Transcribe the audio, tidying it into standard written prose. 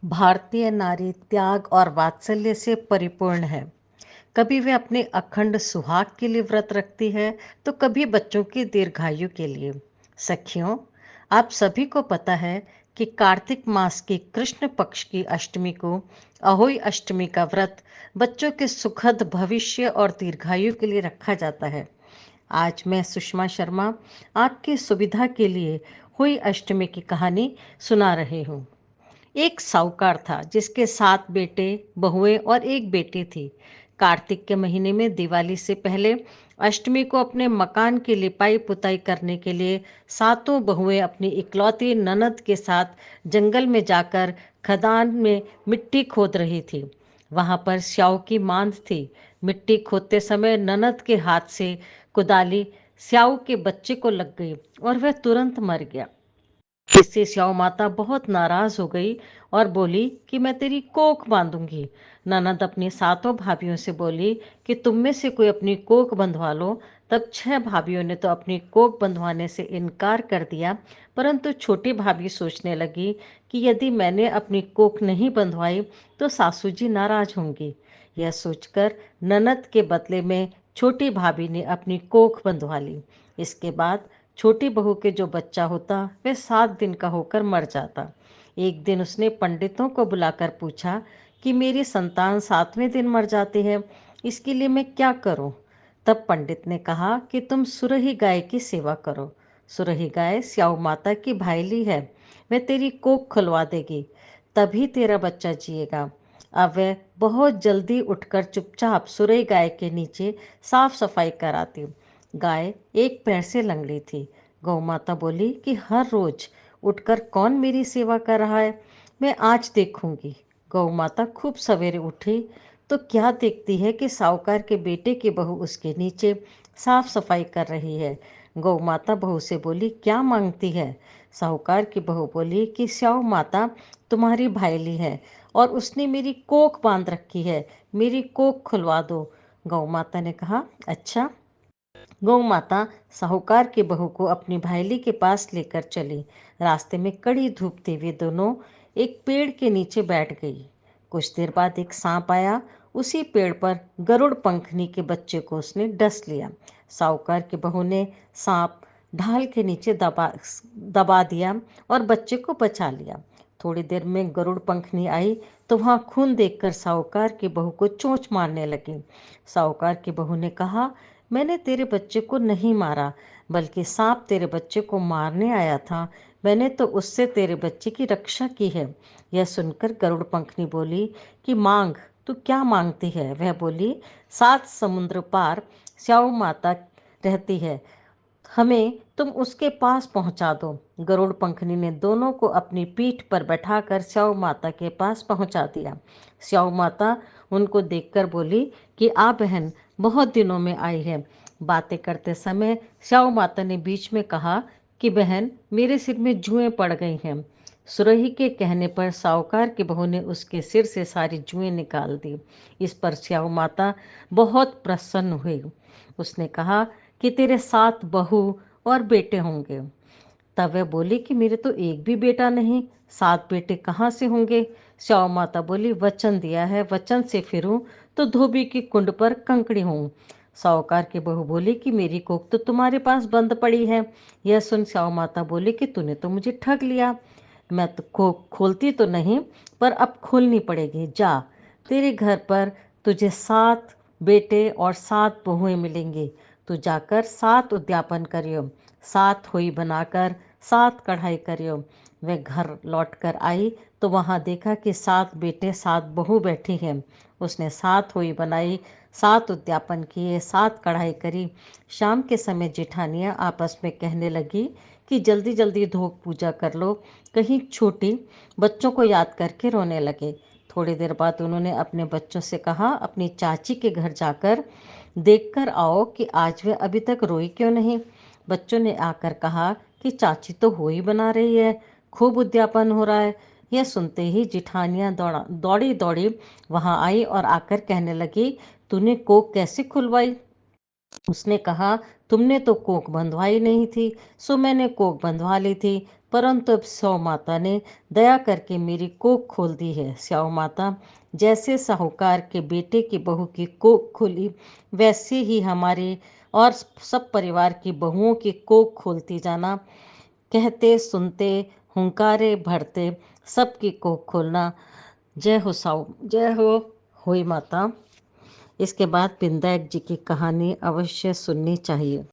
भारतीय नारी त्याग और वात्सल्य से परिपूर्ण है। कभी वे अपने अखंड सुहाग के लिए व्रत रखती है, तो कभी बच्चों की दीर्घायु के लिए। सखियों, आप सभी को पता है कि कार्तिक मास की कृष्ण पक्ष की अष्टमी को अहोई अष्टमी का व्रत बच्चों के सुखद भविष्य और दीर्घायु के लिए रखा जाता है। आज मैं सुषमा शर्मा आपकी सुविधा के लिए हुई अष्टमी की कहानी सुना रही हूँ। एक साहूकार था जिसके 7 बेटे, बहुएं और एक बेटी थी। कार्तिक के महीने में दिवाली से पहले अष्टमी को अपने मकान की लिपाई पुताई करने के लिए सातों बहुएं अपनी इकलौती ननद के साथ जंगल में जाकर खदान में मिट्टी खोद रही थी। वहां पर स्याऊ की मांद थी। मिट्टी खोदते समय ननद के हाथ से कुदाली स्याऊ के बच्चे को लग गई और वह तुरंत मर गया। इससे स्याऊ माता बहुत नाराज हो गई और बोली कि मैं तेरी कोख बांधूंगी। ननद अपनी सातों भाभियों से बोली कि तुम में से कोई अपनी कोख बंधवा लो। तब 6 भाभियों ने तो अपनी कोख बंधवाने से इनकार कर दिया, परंतु छोटी भाभी सोचने लगी कि यदि मैंने अपनी कोख नहीं बंधवाई तो सासू जी नाराज होंगी। यह सोचकर ननद के बदले में छोटी भाभी ने अपनी कोख बंधवा ली। इसके बाद छोटी बहू के जो बच्चा होता वह 7 दिन का होकर मर जाता। एक दिन उसने पंडितों को बुलाकर पूछा कि मेरी संतान 7वें दिन मर जाती है, इसके लिए मैं क्या करूं? तब पंडित ने कहा कि तुम सुरही गाय की सेवा करो। सुरही गाय स्याऊ माता की भाईली है, वह तेरी कोख खुलवा देगी, तभी तेरा बच्चा जिएगा। अब वह बहुत जल्दी उठकर चुपचाप सुरही गाय के नीचे साफ सफाई कराती। गाय एक पैर से लंगड़ी थी। गौ माता बोली कि हर रोज उठकर कौन मेरी सेवा कर रहा है, मैं आज देखूंगी। गौ माता खूब सवेरे उठी तो क्या देखती है कि साहूकार के बेटे की बहू उसके नीचे साफ सफाई कर रही है। गौ माता बहू से बोली, क्या मांगती है? साहूकार की बहू बोली कि स्याऊ माता तुम्हारी भाईली है और उसने मेरी कोख बांध रखी है, मेरी कोख खुलवा दो। गौ माता ने कहा, अच्छा। गौ माता साहूकार की बहू को अपनी भाईली के पास लेकर चली। रास्ते में कड़ी धूप थी, वे दोनों एक पेड़ के नीचे बैठ गई। कुछ देर बाद एक सांप आया। उसी पेड़ पर गरुड़ पंखनी के बच्चे को उसने डस लिया। साहूकार की बहू ने सांप ढाल के नीचे दबा दबा दिया और बच्चे को बचा लिया। थोड़ी देर में गरुड़ पंखनी आई तो वहां खून देखकर साहूकार की बहू को चोंच मारने लगी। साहूकार की बहू ने कहा, मैंने तेरे बच्चे को नहीं मारा, बल्कि सांप तेरे बच्चे को मारने आया था। मैंने तो उससे तेरे बच्चे की रक्षा की है। यह सुनकर गरुड़ पंखनी बोली कि मांग, तू क्या मांगती है? वह बोली, 7 समुद्र पार स्याऊ माता रहती है, हमें तुम उसके पास पहुंचा दो। गरुड़ पंखनी ने दोनों को अपनी पीठ पर बैठाकर स्याऊ माता के पास पहुंचा दिया। स्याऊ माता उनको देखकर बोली कि आ बहन, बहुत दिनों में आई है। बातें करते समय स्याऊ माता ने बीच में कहा कि बहन, मेरे सिर में जुएं पड़ गई हैं। सुरही के कहने पर साहूकार की बहू ने उसके सिर से सारी जुएं निकाल दी। इस पर स्याऊ माता बहुत प्रसन्न हुई। उसने कहा कि तेरे 7 बहू और बेटे होंगे। तब वह बोली कि मेरे तो एक भी बेटा नहीं, 7 बेटे कहाँ से होंगे? स्याऊ माता बोली, वचन दिया है, वचन से फिरूं तो धोबी की कुंड पर कंकड़ी हूँ। साहूकार की बहू बोली कि मेरी कोख तो तुम्हारे पास बंद पड़ी है। यह सुन स्याऊ माता बोली कि तूने तो मुझे ठग लिया। मैं तो कोख खोलती तो नहीं, पर अब खोलनी पड़ेगी। जा, तेरे घर पर तुझे 7 बेटे और 7 बहुएं मिलेंगी। तू जाकर 7 उद्यापन करियो, 7 हुई बनाकर 7 कढ़ाई करियो। वह घर लौट कर आई तो वहाँ देखा कि 7 बेटे 7 बहू बैठी हैं। उसने 7 हुई बनाई, 7 उद्यापन किए, 7 कढ़ाई करी। शाम के समय जेठानियाँ आपस में कहने लगी कि जल्दी जल्दी धोक पूजा कर लो, कहीं छोटी बच्चों को याद करके रोने लगे। थोड़ी देर बाद उन्होंने अपने बच्चों से कहा, अपनी चाची के घर जाकर देखकर आओ कि आज वे अभी तक रोई क्यों नहीं। बच्चों ने आकर कहा कि चाची तो हो ही बना रही है, खूब उद्यापन हो रहा है। यह सुनते ही जिठानियाँ दौड़ी दौड़ी वहां आई और आकर कहने लगी, तूने कोक कैसे खुलवाई? उसने कहा, तुमने तो कोक बंधवाई नहीं थी, सो मैंने कोक बंधवा ली थी। परंतु अब स्याऊ माता ने दया करके मेरी कोख खोल दी है। स्याऊ माता जैसे साहूकार के बेटे की बहू की कोख खोली, वैसे ही हमारे और सब परिवार की बहुओं की कोख खोलती जाना। कहते सुनते हुंकारे भरते सबकी कोख खोलना। जय हो साऊ, जय हो हुई माता। इसके बाद विनायक जी की कहानी अवश्य सुननी चाहिए।